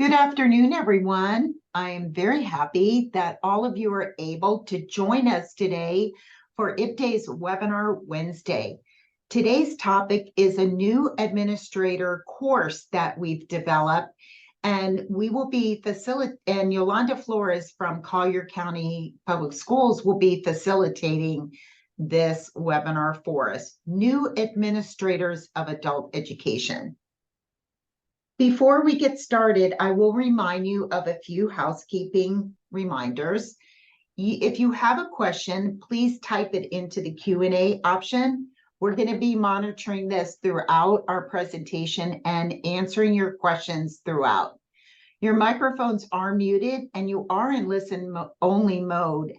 Good afternoon, everyone. I am very happy that all of you are able to join us today for IPDAE's Webinar Wednesday. Today's topic is a new administrator course that we've developed, and we will be and Yolanda Flores from Collier County Public Schools will be facilitating this webinar for us, New Administrators of Adult Education. Before we get started, I will remind you of a few housekeeping reminders. If you have a question, please type it into the Q&A option. We're going to be monitoring this throughout our presentation and answering your questions throughout. Your microphones are muted and you are in listen-only mode.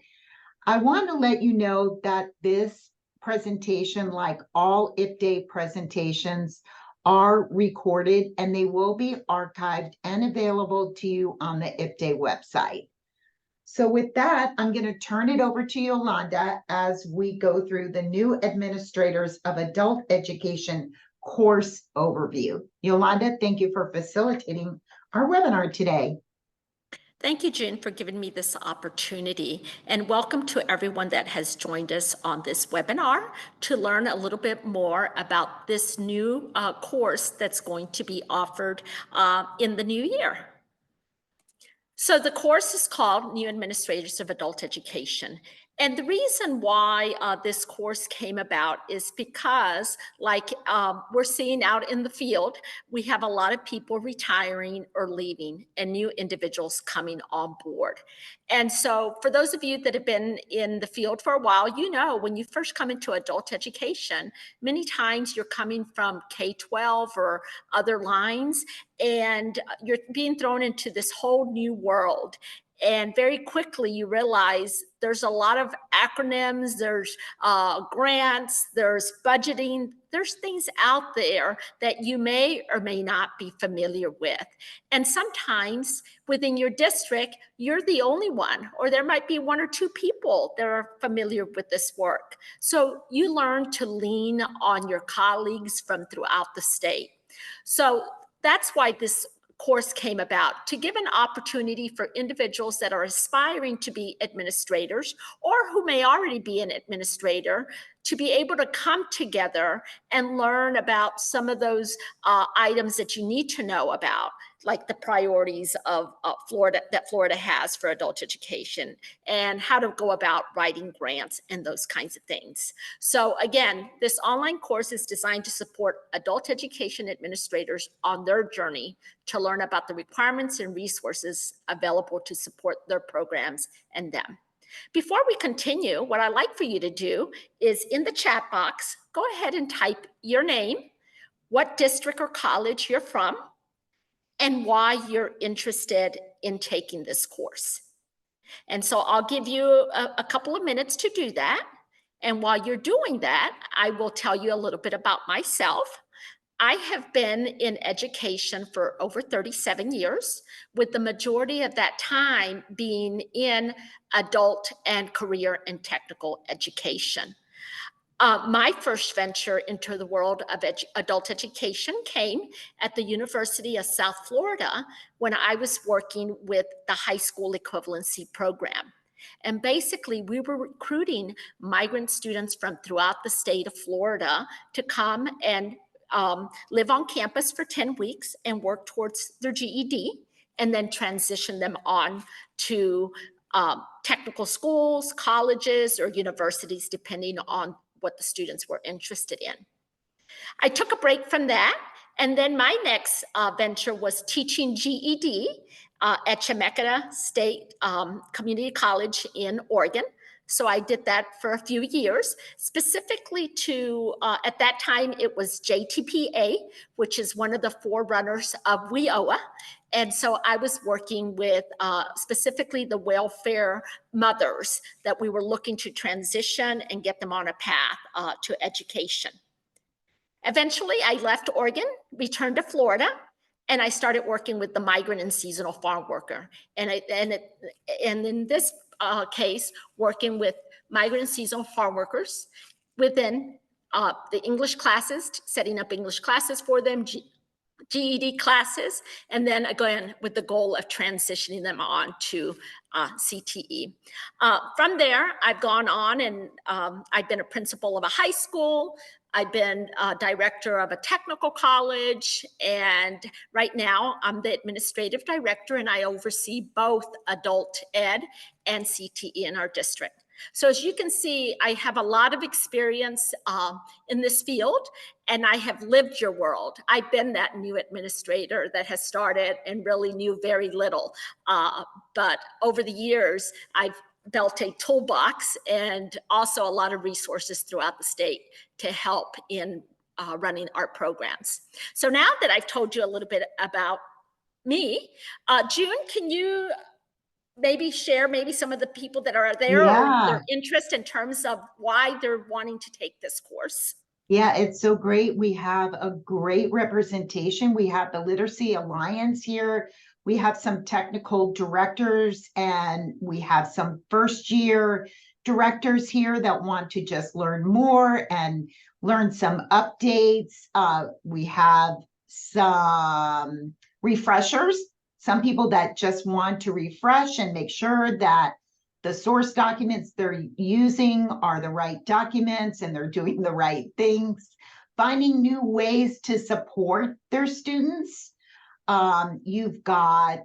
I want to let you know that this presentation, like all IPDAE presentations, are recorded and they will be archived and available to you on the IPDAE website. So with that, I'm going to turn it over to Yolanda as we go through the New Administrators of Adult Education course overview. Yolanda, thank you for facilitating our webinar today. Thank you, June, for giving me this opportunity, and welcome to everyone that has joined us on this webinar to learn a little bit more about this new course that's going to be offered in the new year. So the course is called New Administrators of Adult Education. And the reason why this course came about is because, like we're seeing out in the field, we have a lot of people retiring or leaving and new individuals coming on board. And so for those of you that have been in the field for a while, you know when you first come into adult education, many times you're coming from K-12 or other lines, and you're being thrown into this whole new world. And very quickly you realize there's a lot of acronyms, there's grants, there's budgeting, there's things out there that you may or may not be familiar with. And sometimes within your district, you're the only one, or there might be one or two people that are familiar with this work. So you learn to lean on your colleagues from throughout the state. So that's why this course came about, to give an opportunity for individuals that are aspiring to be administrators or who may already be an administrator to be able to come together and learn about some of those items that you need to know about, like the priorities of Florida has for adult education and how to go about writing grants and those kinds of things. So again, this online course is designed to support adult education administrators on their journey to learn about the requirements and resources available to support their programs and them. Before we continue, what I'd like for you to do is in the chat box, go ahead and type your name, what district or college you're from, and why you're interested in taking this course. And so I'll give you a couple of minutes to do that. And while you're doing that, I will tell you a little bit about myself. I have been in education for over 37 years, with the majority of that time being in adult and career and technical education. My first venture into the world of adult education came at the University of South Florida when I was working with the high school equivalency program. And basically, we were recruiting migrant students from throughout the state of Florida to come and live on campus for 10 weeks and work towards their GED, and then transition them on to technical schools, colleges, or universities, depending on what the students were interested in. I took a break from that, and then my next venture was teaching GED at Chemeketa State Community College in Oregon. So I did that for a few years, specifically to, at that time, it was JTPA, which is one of the forerunners of WIOA. And so I was working with specifically the welfare mothers that we were looking to transition and get them on a path to education. Eventually, I left Oregon, returned to Florida, and I started working with the migrant and seasonal farm worker. And in this case, working with migrant and seasonal farm workers within the English classes, setting up English classes for them, GED classes, and then again with the goal of transitioning them on to CTE. From there, I've gone on and I've been a principal of a high school. I've been director of a technical college, and right now I'm the administrative director, and I oversee both adult ed and CTE in our district. So as you can see, I have a lot of experience in this field, and I have lived your world. I've been that new administrator that has started and really knew very little. But over the years, I've built a toolbox and also a lot of resources throughout the state to help in running our programs. So now that I've told you a little bit about me, June, can you maybe share maybe some of the people that are there or Yeah. their interest in terms of why they're wanting to take this course? Yeah, it's so great. We have a great representation. We have the Literacy Alliance here. We have some technical directors, and we have some first year directors here that want to just learn more and learn some updates. We have some refreshers, some people that just want to refresh and make sure that the source documents they're using are the right documents and they're doing the right things, finding new ways to support their students. You've got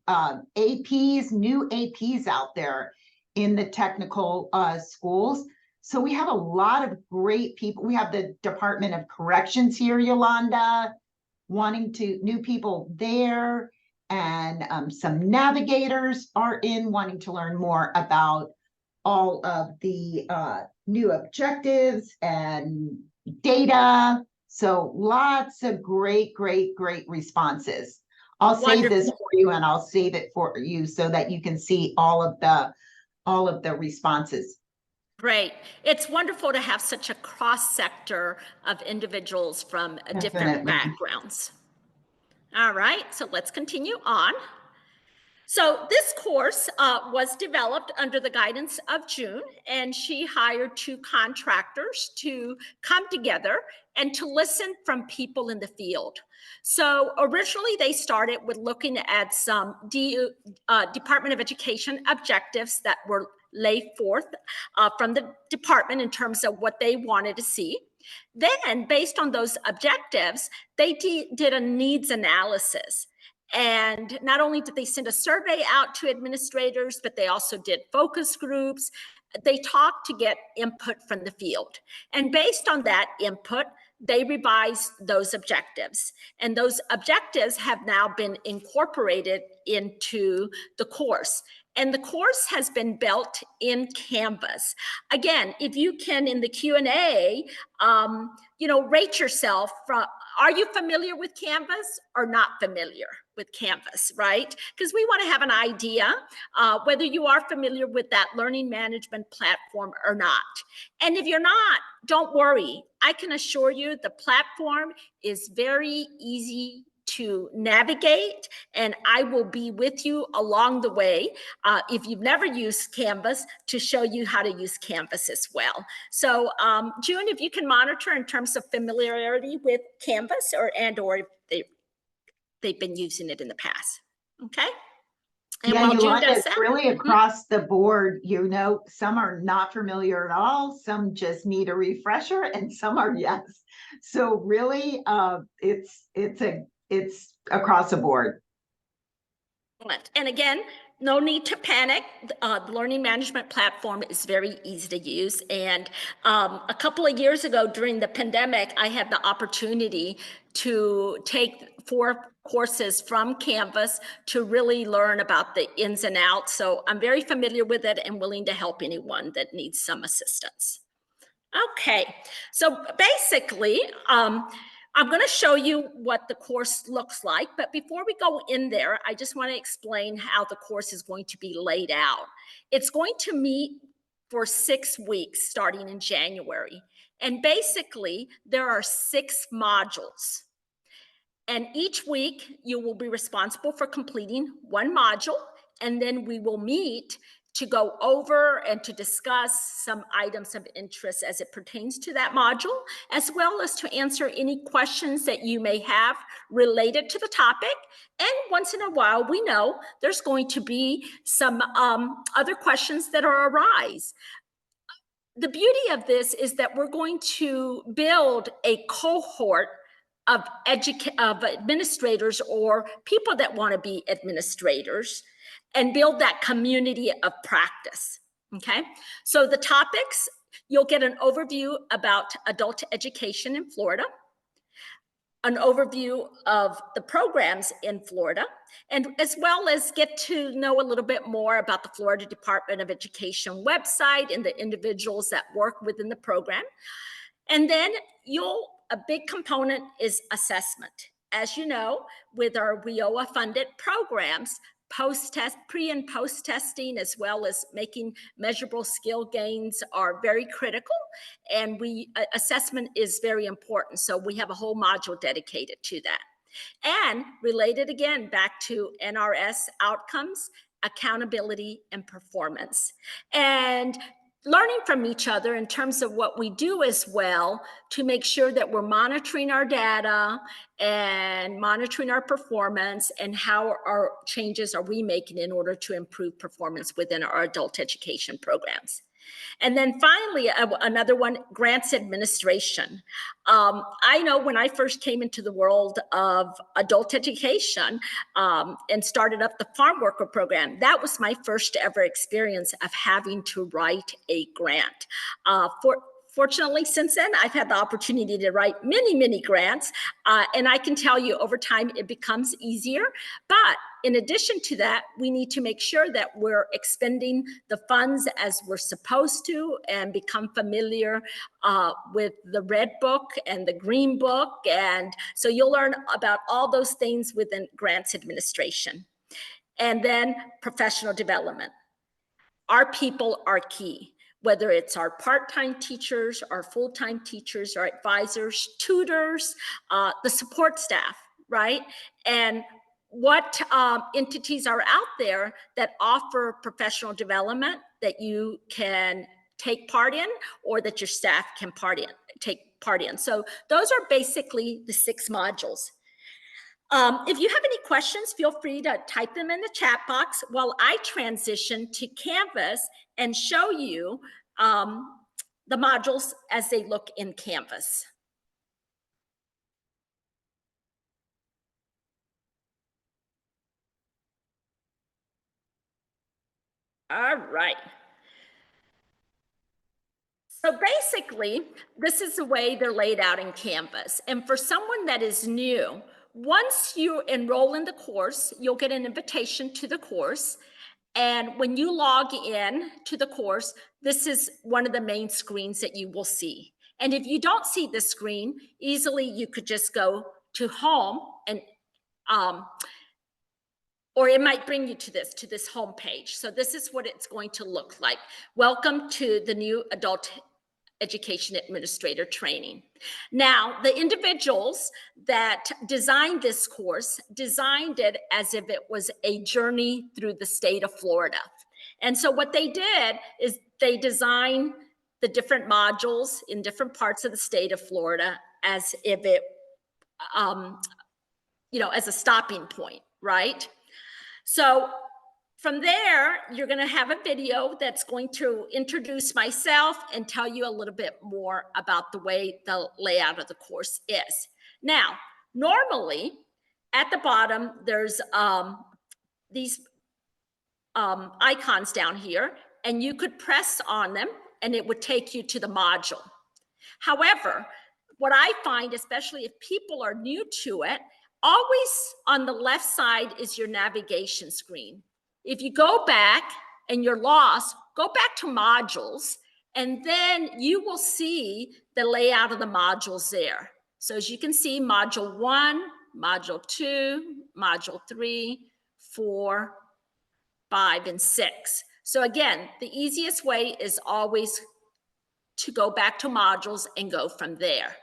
APs, new APs out there in the technical schools. So we have a lot of great people. We have the Department of Corrections here, Yolanda, new people there. And some navigators are in wanting to learn more about all of the new objectives and data. So lots of great responses. I'll save this for you, and I'll save it for you so that you can see all of the responses. Great. It's wonderful to have such a cross sector of individuals from different backgrounds. All right, so let's continue on. So this course was developed under the guidance of June, and she hired 2 contractors to come together and to listen from people in the field. So originally they started with looking at some Department of Education objectives that were laid forth from the department in terms of what they wanted to see. Then, based on those objectives, they did a needs analysis. And not only did they send a survey out to administrators, but they also did focus groups. They talked to get input from the field. And based on that input, they revised those objectives. And those objectives have now been incorporated into the course. And the course has been built in Canvas. Again, if you can, in the Q&A, rate yourself from, are you familiar with Canvas or not familiar with Canvas, right? Because we want to have an idea whether you are familiar with that learning management platform or not. And if you're not, don't worry. I can assure you the platform is very easy to navigate, and I will be with you along the way if you've never used Canvas to show you how to use Canvas as well. So June, if you can monitor in terms of familiarity with Canvas or if they've been using it in the past. Okay. And yeah, while Yolanda, June does it's that, really across the board. Some are not familiar at all, some just need a refresher, and some are yes. So really, it's across the board. and again, no need to panic. The learning management platform is very easy to use. And a couple of years ago during the pandemic, I had the opportunity to take 4 courses from Canvas to really learn about the ins and outs. So I'm very familiar with it and willing to help anyone that needs some assistance. Okay, so basically, I'm going to show you what the course looks like, but before we go in there, I just want to explain how the course is going to be laid out. It's going to meet for 6 weeks starting in January, and basically there are 6 modules. And each week you will be responsible for completing 1 module, and then we will meet to go over and to discuss some items of interest as it pertains to that module, as well as to answer any questions that you may have related to the topic. And once in a while, we know there's going to be some other questions that arise. The beauty of this is that we're going to build a cohort of administrators or people that want to be administrators and build that community of practice. Okay, so the topics, you'll get an overview about adult education in Florida, an overview of the programs in Florida, and as well as get to know a little bit more about the Florida Department of Education website and the individuals that work within the program. And then a big component is assessment. As you know, with our WIOA funded programs, post-test, pre and post testing, as well as making measurable skill gains are very critical. And assessment is very important. So we have a whole module dedicated to that. And related again, back to NRS outcomes, accountability, and performance. And learning from each other in terms of what we do as well to make sure that we're monitoring our data and monitoring our performance and how our changes are we making in order to improve performance within our adult education programs. And then finally, another one, grants administration. I know when I first came into the world of adult education and started up the farm worker program, that was my first ever experience of having to write a grant. Fortunately, since then, I've had the opportunity to write many, many grants. And I can tell you over time, it becomes easier. But in addition to that, we need to make sure that we're expending the funds as we're supposed to and become familiar with the red book and the green book. And so you'll learn about all those things within grants administration. And then professional development. Our people are key. Whether it's our part-time teachers, our full-time teachers, our advisors, tutors, the support staff, right? And what entities are out there that offer professional development that you can take part in or that your staff can take part in. So those are basically the 6 modules. If you have any questions, feel free to type them in the chat box while I transition to Canvas and show you the modules as they look in Canvas. All right. So basically, this is the way they're laid out in Canvas. And for someone that is new, once you enroll in the course, you'll get an invitation to the course. And when you log in to the course, this is one of the main screens that you will see. And if you don't see the screen, easily you could just go to home and or it might bring you to this home page. So this is what it's going to look like. Welcome to the new adult education administrator training. Now, the individuals that designed this course designed it as if it was a journey through the state of Florida. And so what they did is they designed the different modules in different parts of the state of Florida as if it, as a stopping point, right? So from there, you're going to have a video that's going to introduce myself and tell you a little bit more about the way the layout of the course is. Now, normally at the bottom, there's these icons down here, and you could press on them and it would take you to the module. However, what I find, especially if people are new to it, always on the left side is your navigation screen. If you go back and you're lost, go back to modules, and then you will see the layout of the modules there. So as you can see, module 1, module 2, module 3, 4, 5, and 6. So again, the easiest way is always to go back to modules and go from there.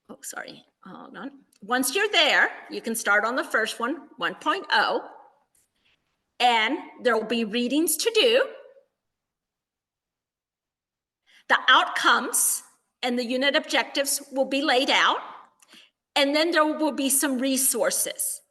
Oh, sorry, hold on. Once you're there, you can start on the first one, 1.0. and there will be readings to do. The outcomes and the unit objectives will be laid out, and then there will be some resources.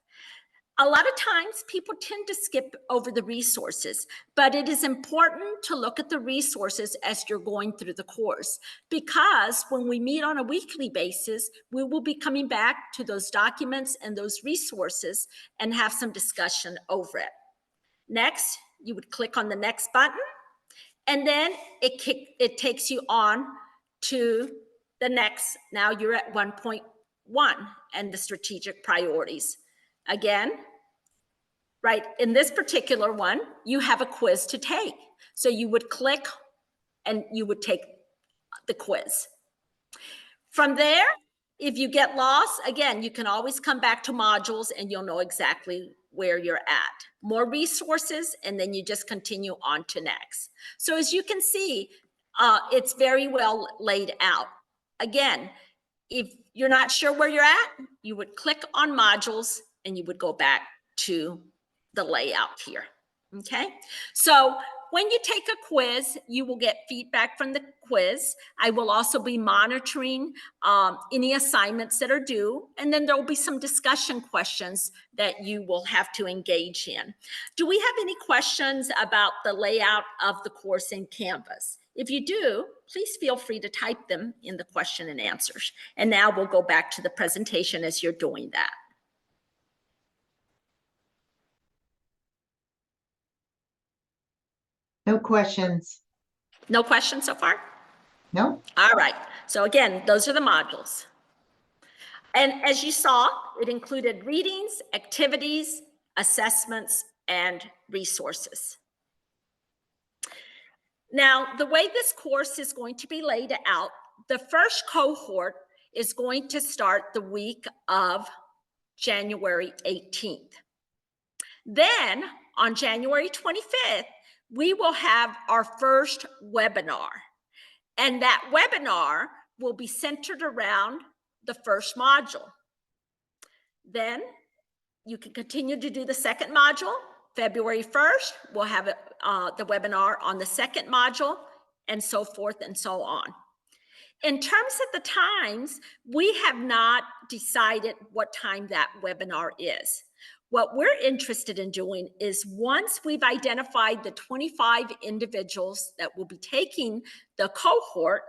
A lot of times people tend to skip over the resources, but it is important to look at the resources as you're going through the course, because when we meet on a weekly basis, we will be coming back to those documents and those resources and have some discussion over it. Next, you would click on the next button, and then it takes you on to the next. Now you're at 1.1 and the strategic priorities. Again, right, in this particular one, you have a quiz to take. So you would click and you would take the quiz. From there, if you get lost, again, you can always come back to modules and you'll know exactly where you're at. More resources, and then you just continue on to next. So as you can see, it's very well laid out. Again, if you're not sure where you're at, you would click on modules and you would go back to the layout here. Okay, so when you take a quiz, you will get feedback from the quiz. I will also be monitoring any assignments that are due, and then there will be some discussion questions that you will have to engage in. Do we have any questions about the layout of the course in Canvas? If you do, please feel free to type them in the question and answers. And now we'll go back to the presentation as you're doing that. No questions. No questions so far? No. All right. So again, those are the modules. And as you saw, it included readings, activities, assessments, and resources. Now, the way this course is going to be laid out, the first cohort is going to start the week of January 18th. Then on January 25th, we will have our first webinar. And that webinar will be centered around the first module. Then you can continue to do the second module. February 1st, we'll have the webinar on the second module, and so forth and so on. In terms of the times, we have not decided what time that webinar is. What we're interested in doing is, once we've identified the 25 individuals that will be taking the cohort,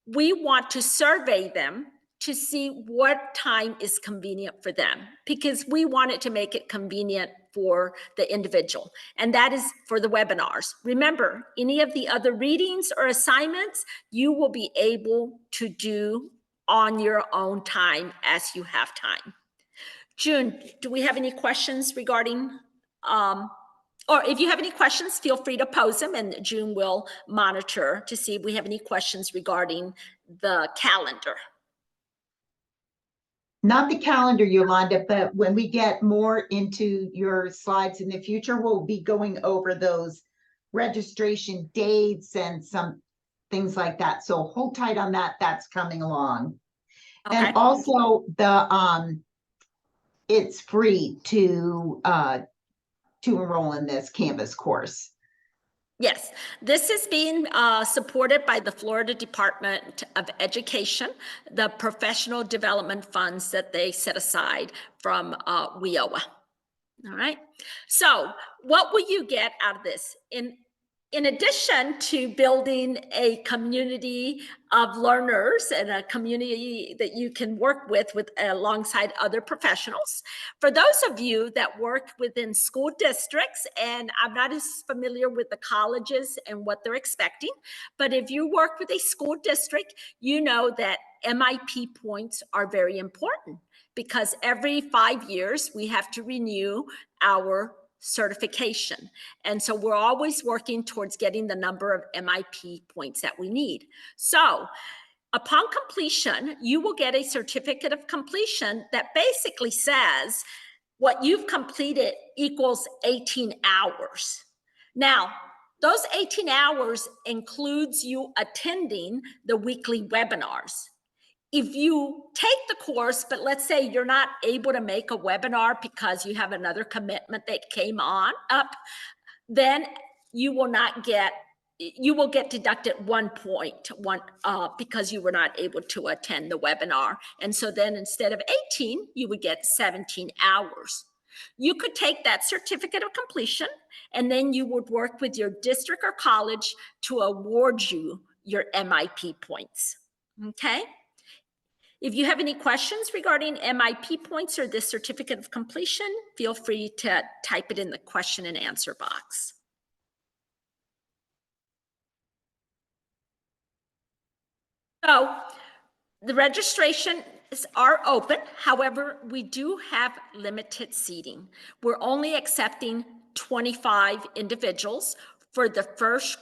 we want to survey them to see what time is convenient for them, because we wanted to make it convenient for the individual, and that is for the webinars. Remember, any of the other readings or assignments you will be able to do on your own time as you have time. June, do we have any questions regarding, or if you have any questions, feel free to pose them, and June will monitor to see if we have any questions regarding the calendar. Not the calendar, Yolanda, but when we get more into your slides in the future, we'll be going over those registration dates and some things like that. So hold tight on that. That's coming along. Okay. And also the it's free to enroll in this Canvas course. Yes, this is being supported by the Florida Department of Education, the professional development funds that they set aside from WIOA. All right, so what will you get out of this? In addition to building a community of learners and a community that you can work with alongside other professionals, for those of you that work within school districts, and I'm not as familiar with the colleges and what they're expecting, but if you work with a school district, you know that MIP points are very important, because every 5 years we have to renew our certification. And so we're always working towards getting the number of MIP points that we need. So upon completion, you will get a certificate of completion that basically says what you've completed equals 18 hours. Now, those 18 hours includes you attending the weekly webinars. if you take the course, but let's say you're not able to make a webinar because you have another commitment that came on up, then you will get deducted 1 point because you were not able to attend the webinar. And so then instead of 18, you would get 17 hours. You could take that certificate of completion, and then you would work with your district or college to award you your MIP points. Okay? If you have any questions regarding MIP points or this certificate of completion, feel free to type it in the question and answer box. So the registrations are open. However, we do have limited seating. We're only accepting 25 individuals for the first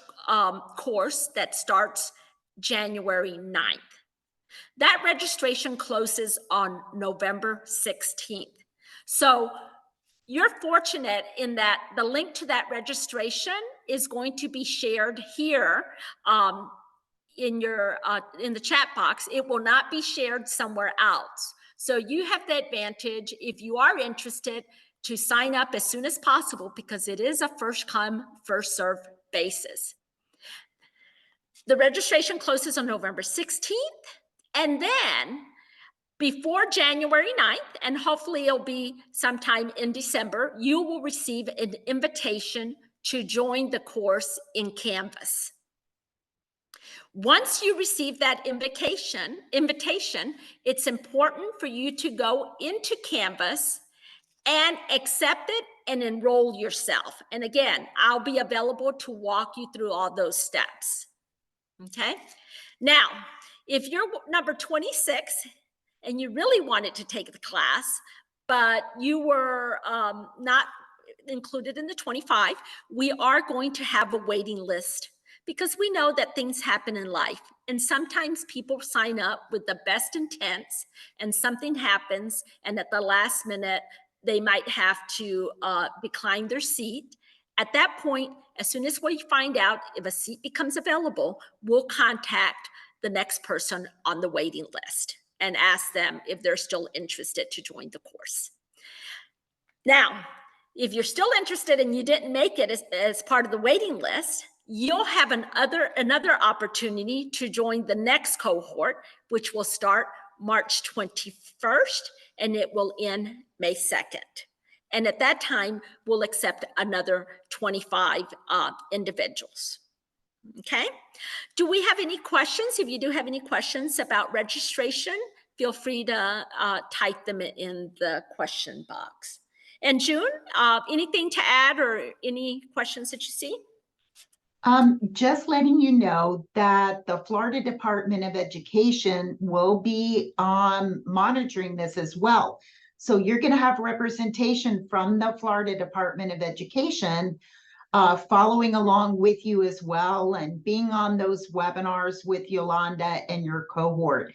course that starts January 9th. That registration closes on November 16th. So you're fortunate in that the link to that registration is going to be shared here in the chat box. It will not be shared somewhere else. So you have the advantage, if you are interested, to sign up as soon as possible because it is a first come, first serve basis. The registration closes on November 16th. And then before January 9th, and hopefully it'll be sometime in December, you will receive an invitation to join the course in Canvas. Once you receive that invitation, it's important for you to go into Canvas and accept it and enroll yourself. And again, I'll be available to walk you through all those steps. Okay? Now, if you're number 26 and you really wanted to take the class, but you were not included in the 25, we are going to have a waiting list because we know that things happen in life. And sometimes people sign up with the best intents and something happens, and at the last minute, they might have to decline their seat. At that point, as soon as we find out if a seat becomes available, we'll contact the next person on the waiting list and ask them if they're still interested to join the course. Now, if you're still interested and you didn't make it as part of the waiting list, you'll have another opportunity to join the next cohort, which will start March 21st, and it will end May 2nd. And at that time, we'll accept another 25 individuals. Okay? Do we have any questions? If you do have any questions about registration, feel free to type them in the question box. And June, anything to add or any questions that you see? Just letting you know that the Florida Department of Education will be monitoring this as well. So you're going to have representation from the Florida Department of Education following along with you as well and being on those webinars with Yolanda and your cohort.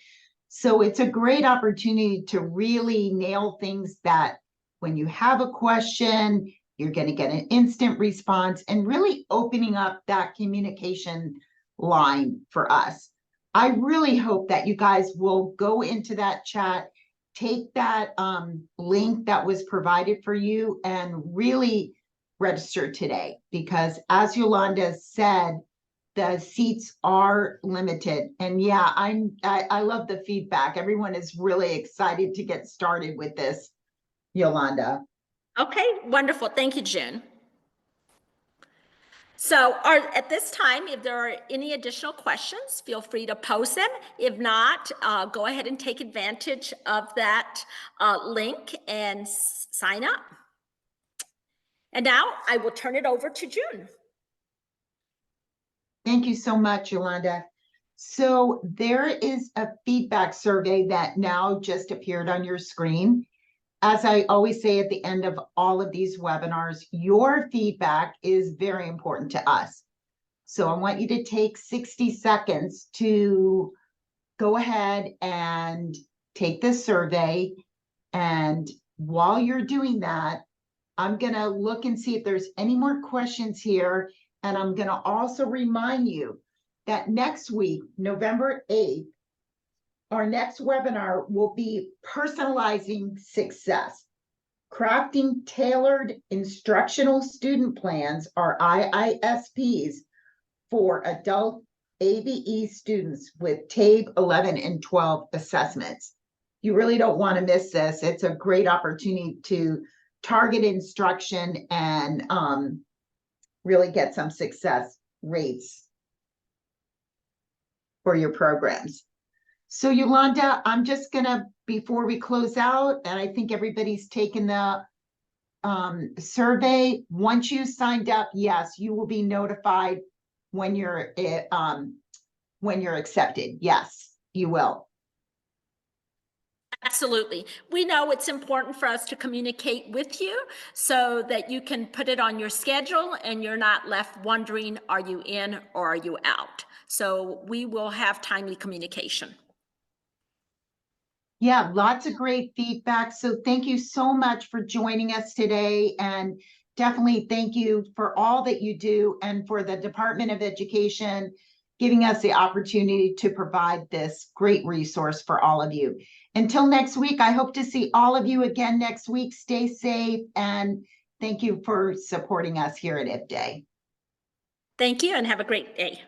So it's a great opportunity to really nail things that when you have a question, you're going to get an instant response and really opening up that communication line for us. I really hope that you guys will go into that chat, take that link that was provided for you and really register today, because as Yolanda said, the seats are limited. And yeah, I love the feedback. Everyone is really excited to get started with this, Yolanda. Okay, wonderful. Thank you, June. So at this time, if there are any additional questions, feel free to post them. If not, go ahead and take advantage of that link and sign up. And now I will turn it over to June. Thank you so much, Yolanda. So there is a feedback survey that now just appeared on your screen. As I always say at the end of all of these webinars, your feedback is very important to us. So I want you to take 60 seconds to go ahead and take this survey. And while you're doing that, I'm going to look and see if there's any more questions here. And I'm going to also remind you that next week, November 8th, Our next webinar will be personalizing success, crafting tailored instructional student plans, or IISPs, for adult ABE students with TABE 11 and 12 assessments. You really don't want to miss this. It's a great opportunity to target instruction and really get some success rates for your programs. So Yolanda, I'm just gonna, before we close out, and I think everybody's taken the survey. Once you signed up, yes, you will be notified when you're accepted. Yes, you will. Absolutely. We know it's important for us to communicate with you so that you can put it on your schedule and you're not left wondering, are you in or are you out? So we will have timely communication. Yeah, lots of great feedback. So thank you so much for joining us today. And definitely thank you for all that you do and for the Department of Education giving us the opportunity to provide this great resource for all of you. Until next week, I hope to see all of you again next week. Stay safe, and thank you for supporting us here at IPDAE. Thank you and have a great day.